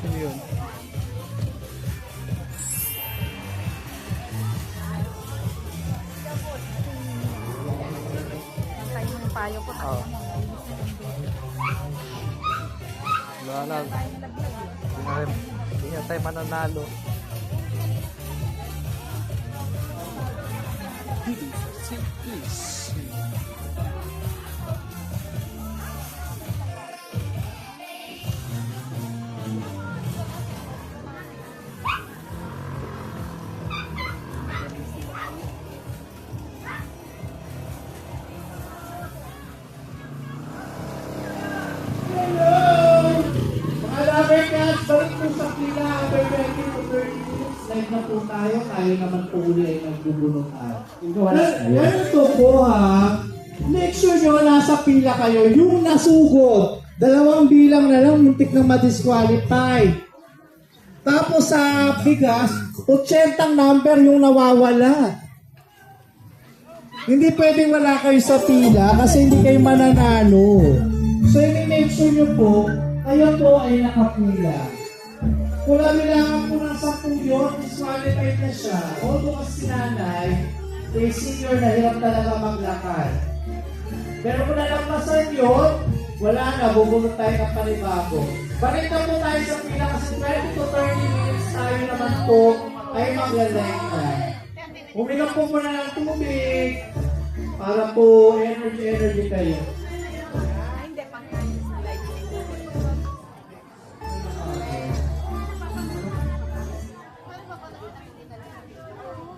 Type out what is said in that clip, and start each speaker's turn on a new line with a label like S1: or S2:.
S1: Ano yun?
S2: Tayo ng payo ko.
S1: Oo. Wala na. Hindi na tayo mananalo.
S3: Balik po sa pila, after 20 to 30 minutes, live na po tayo, tayo naman po uli ay nagbubunutan. Ganito po ha, make sure nyo nasa pila kayo, yung nasugod, 2 bilang na lang, muntik na ma-disqualify. Tapos sa bigas, 80 number yung nawawala. Hindi pwedeng wala kayo sa pila kasi hindi kayo mananalo. So, i-make sure nyo po, kayo po ay nakapila. Kung nabilangan po ng 10 yun, disqualified na siya. Although kasi nanay, eh senior na hirap talaga maglakad. Pero kung nalampasan yun, wala na, bubulot tayo ng panibago. Balik na po tayo sa pila kasi 20 to 30 minutes tayo naman po ay maglalekta. Uminom po muna ng tubig para po energy kayo.